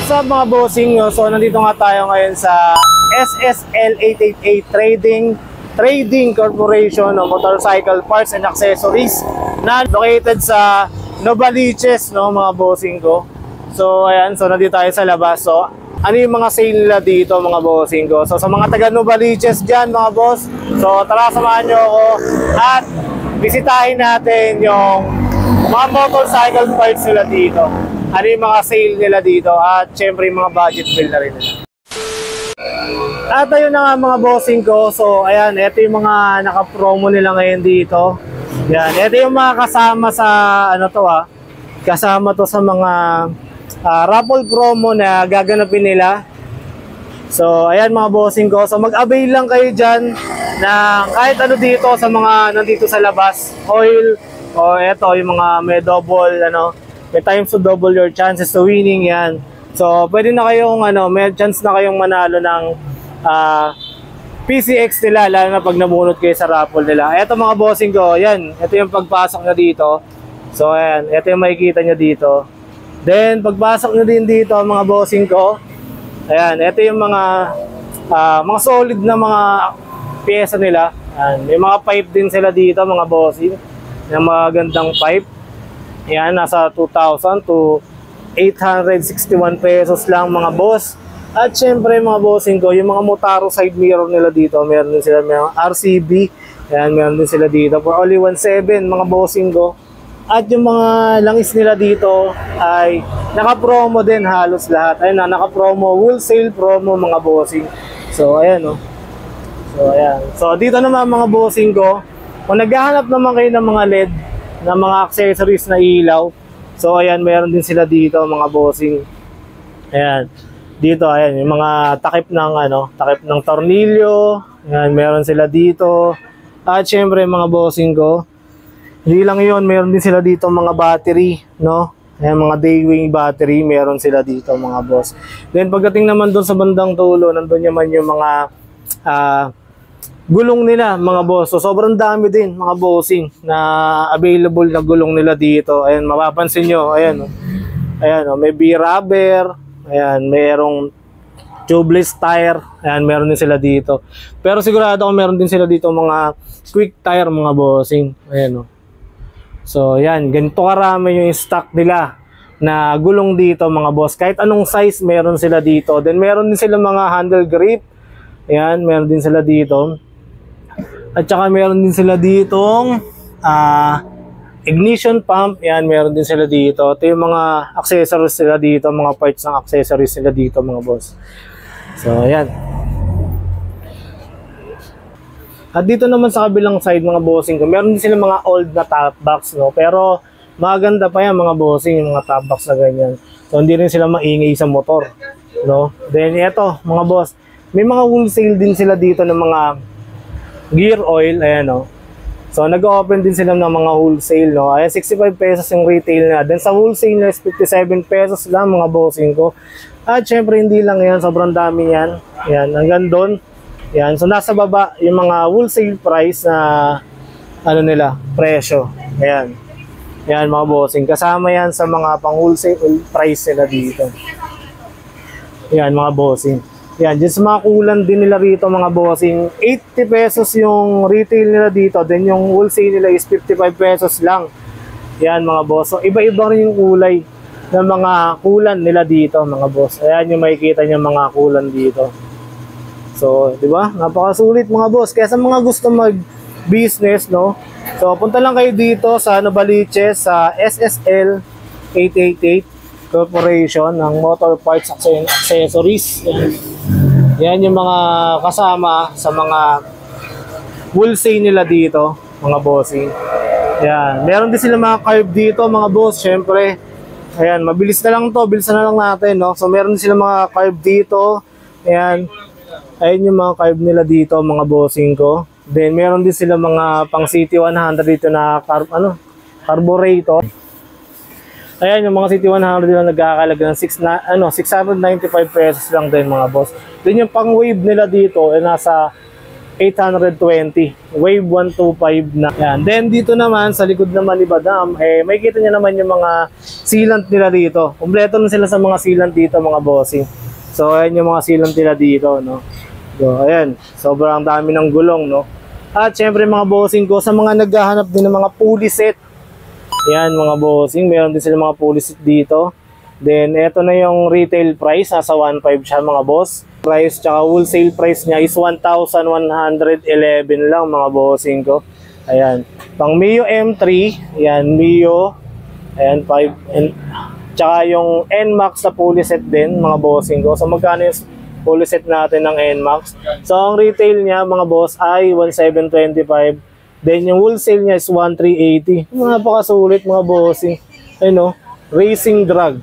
What's up mga bossing? So nandito nga tayo ngayon sa SSL 888 Trading Corporation of Motorcycle Parts and Accessories na located sa Novaliches, no, mga bossing ko. So ayan, so nandito tayo sa labas. So ano yung mga sale nila dito mga bossing ko? So sa mga taga Novaliches dyan mga boss, so tara samahan nyo ako at bisitahin natin yung mga motorcycle parts nila dito. Ano yung mga sale nila dito at syempre yung mga budget bill na rin nila. At ayun na nga mga bossing ko. So ayan, ito yung mga naka-promo nila ngayon dito. Yan, ito yung mga kasama sa ano to kasama to sa mga raffle promo na gaganapin nila. So ayan mga bossing ko. So mag-avail lang kayo dyan na kahit ano dito sa mga nandito sa labas. Oil o ito yung mga may double may times to double your chances to winning yan. So, pwede na kayong may chance na kayong manalo ng PCX nila, lalo na pag namunot kayo sa raffle nila. Ito mga bossing ko, yan. Ito yung pagpasok nyo dito. So, ayan. Ito yung makikita nyo dito. Then, pagpasok nyo din dito, mga bossing ko, ayan. Ito yung mga solid na mga pyesa nila. Ayan. May mga pipe din sila dito, mga bossing. Yung mga gandang pipe. Yan, nasa 2,000 to 861 pesos lang mga boss. At syempre mga bossing ko, yung mga Motaro side mirror nila dito, meron din sila mga RCB. Yan, meron din sila dito for only 1,700 mga bossing ko. At yung mga langis nila dito ay naka-promo din halos lahat. Ayun na, naka-promo, wholesale promo mga bossing. So ayan So ayan. So dito naman mga bossing ko, kung naghahanap naman kayo ng mga LED na mga accessories na ilaw. So ayan, meron din sila dito mga bossing. Ayan. Dito ayan, yung mga takip ng tornilyo. Ayan, meron sila dito. At syempre mga bossing ko, hindi lang 'yon, meron din sila dito mga battery, no? Ayan, mga Daewoo battery, meron sila dito mga boss. Then pagdating naman doon sa bandang dulo, nandoon naman yung mga gulong nila mga boss. So sobrang dami din mga bossing na available na gulong nila dito. Ayan, mapapansin nyo, ayan may B-rubber, ayan, mayroong tubeless tire, ayan, meron din sila dito. Pero sigurado ako meron din sila dito mga quick tire mga bossing. Ayan So ayan, ganito karami yung stock nila na gulong dito mga boss. Kahit anong size meron sila dito. Then meron din sila mga handle grip. Ayan, meron din sila dito. At saka meron din sila ditong ignition pump. Yan, meron din sila dito. Ito yung mga accessories nila dito, mga parts ng accessories nila dito mga boss. So ayan. At dito naman sa kabilang side mga bossing ko, meron din sila mga old na top box, no? Pero maganda pa yan mga bossing, yung mga top box na ganyan. So hindi rin sila maingay sa motor, no? Then ito mga boss, may mga wholesale din sila dito ng mga gear oil, ayan So nag-open din sila ng mga wholesale, no. Ayan, 65 pesos yung retail na. Then sa wholesale na 57 pesos lang mga bossing ko. At syempre hindi lang yan, sobrang dami yan. Ayan, hanggang doon. Ayan, so nasa baba yung mga wholesale price na nila, presyo. Ayan. Ayan mga bossing, kasama yan sa mga pang wholesale price nila dito. Ayan mga bossing. Yan, dyan sa mga kulan din nila rito mga bossing, 80 pesos yung retail nila dito, then yung wholesale nila is 55 pesos lang. Yan mga boss. So iba-iba rin yung kulay ng mga kulan nila dito mga boss. Ayan yung makikita niyo mga kulan dito. So, di ba? Napakasulit mga boss. Kaya sa mga gusto mag-business, no? So, punta lang kayo dito sa Novaliches, sa SSL 888 Corporation ng Motor Parts and Accessories. Yan yung mga kasama sa mga wholesale nila dito, mga bossing. Yan. Meron din sila mga carb dito, mga boss, syempre. Ayan, mabilis na lang to, bilisan na lang natin, no? So, meron din sila mga carb dito. Ayan. Ayan yung mga carb nila dito, mga bossing ko. Then, meron din sila mga pang City 100 dito na carburetor. Ayan, yung mga City 100 nila nagkakalaga ng 695 pesos lang din mga boss. Then yung pang wave nila dito ay nasa 820. Wave 125 na. Yan. Then dito naman, sa likod naman ni Badam, may kita niya naman yung mga sealant nila dito. Kompleto na sila sa mga sealant dito, mga bossing. So, ayan yung mga sealant nila dito, no? So, ayan. Sobrang dami ng gulong, no? At syempre mga bossing ko, sa mga naghahanap din ng mga pulley set. Ayan mga bossing, meron din sila mga pulley set dito. Then, eto na yung retail price, nasa 1.5 siya mga boss. Price, tsaka wholesale price niya is 1,111 lang mga bossing ko. Ayan. Pang Mio M3, ayan, Mio, ayan, 5, and, tsaka yung NMAX na pulley set din mga bossing ko. So, magkano yung pulley set natin ng NMAX? So, ang retail niya mga boss ay 1,725. Then, yung wholesale niya is 1,380. Napakasulit mga bossing. Ayun o, racing drag.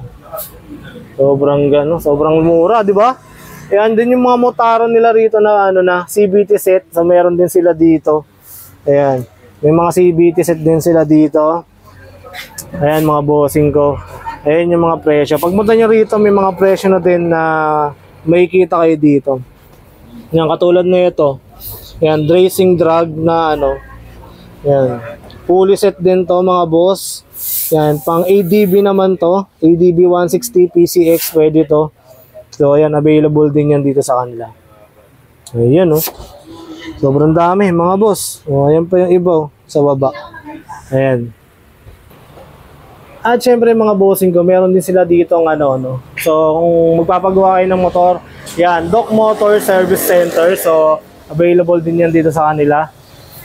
Sobrang gano, sobrang mura, di ba? Ayan din yung mga Motaro nila rito na ano na CBT set. So meron din sila dito. Ayan. May mga CBT set din sila dito. Ayan mga bossing ko. Ayan yung mga presyo. Pagpunta nyo rito, may mga presyo na din na makikita kayo dito. Yan, katulad na ito. Ayan, racing drag na ano. Ayan. Fully set din to mga boss. Yan, pang ADB naman to. ADB 160 PCX, pwede to. So, ayan, available din yan dito sa kanila. Ayan, oh. Sobrang dami, mga boss. O, ayan pa yung iba, oh, sa baba. Ayan. At syempre, mga bossing ko, meron din sila dito ng ano, no. So, kung magpapagawa kayo ng motor, yan, Doc Motor Service Center. So, available din yan dito sa kanila.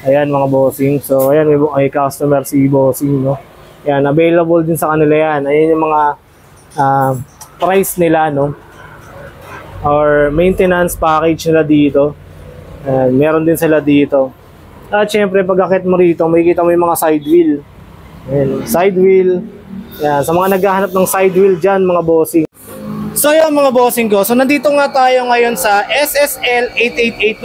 Ayan, mga bossing. So, ayan, may customer si bossing, no. Yan, available din sa kanila yan. Ayan yung mga price nila, no. Or maintenance package nila dito. Meron din sila dito. At syempre, pag akit mo rito, makikita mo yung mga side wheel. Ayan, side wheel. Ayan, sa mga naghahanap ng side wheel dyan, mga bossing. So yun mga bossing ko. So nandito nga tayo ngayon sa SSL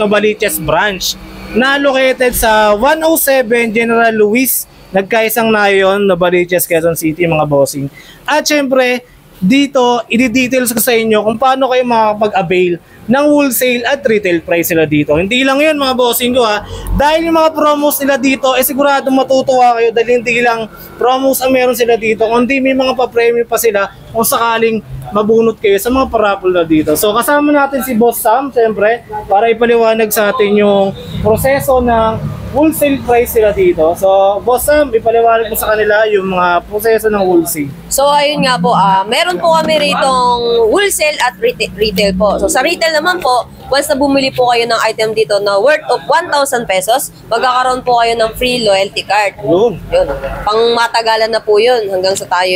888 Novaliches branch na located sa 107 General Luis Nagkaisang na yun, Novaliches, Quezon City, mga bossing. At syempre, dito, i-details ko sa inyo kung paano kayo makakapag-avail ng wholesale at retail price nila dito. Hindi lang yun mga bossing ko ha. Dahil yung mga promos nila dito, sigurado matutuwa kayo dahil hindi lang promos ang meron sila dito. Kundi may mga pa-premium pa sila kung sakaling mabunot kayo sa mga paraffle na dito. So kasama natin si Boss Sam, syempre, para ipaliwanag sa atin yung proseso ng wholesale price sila dito. So, Boss Sam, ipaliwanag mo sa kanila yung mga proseso ng wholesale. So, ayun nga po, meron po kami ritong wholesale at retail po. So, sa retail naman po, once na bumili po kayo ng item dito na worth of 1,000 pesos, magkakaroon po kayo ng free loyalty card. Yun. Pang matagalan na po yun hanggang sa tayo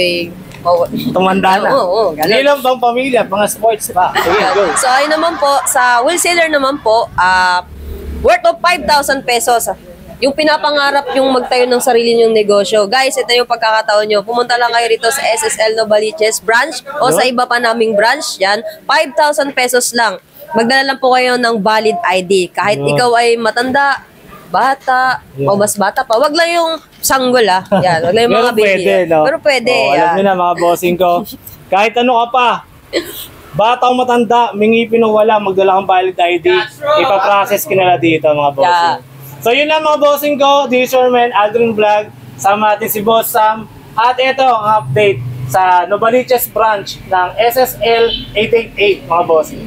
tumanda na. Oo, Hindi lang pang pamilya, pang sports pa. Sige, go. So, ayun naman po, sa wholesaler naman po, worth of 5,000 pesos. Yung pinapangarap yung magtayo ng sarili nyong negosyo. Guys, ito yung pagkakataon nyo. Pumunta lang kayo rito sa SSL Novaliches branch o sa iba pa naming branch. Yan, 5,000 pesos lang. Magdala lang po kayo ng valid ID. Kahit ikaw ay matanda, bata, o mas bata pa. Wag lang yung sanggol Yan, wag lang yung mga baby. Pwede, no? Pero pwede. Alam nyo na mga bossing ko. Kahit ano ka pa. Bata o matanda, may ngipin o wala, magdala kang valid ID, ipaprocess ka nila dito mga bossing. Yeah. So yun lang mga bossing ko, this is your man, Aldrin Vlog. Sama natin si Boss Sam. At ito ang update sa Novaliches branch ng SSL 888 mga bossing.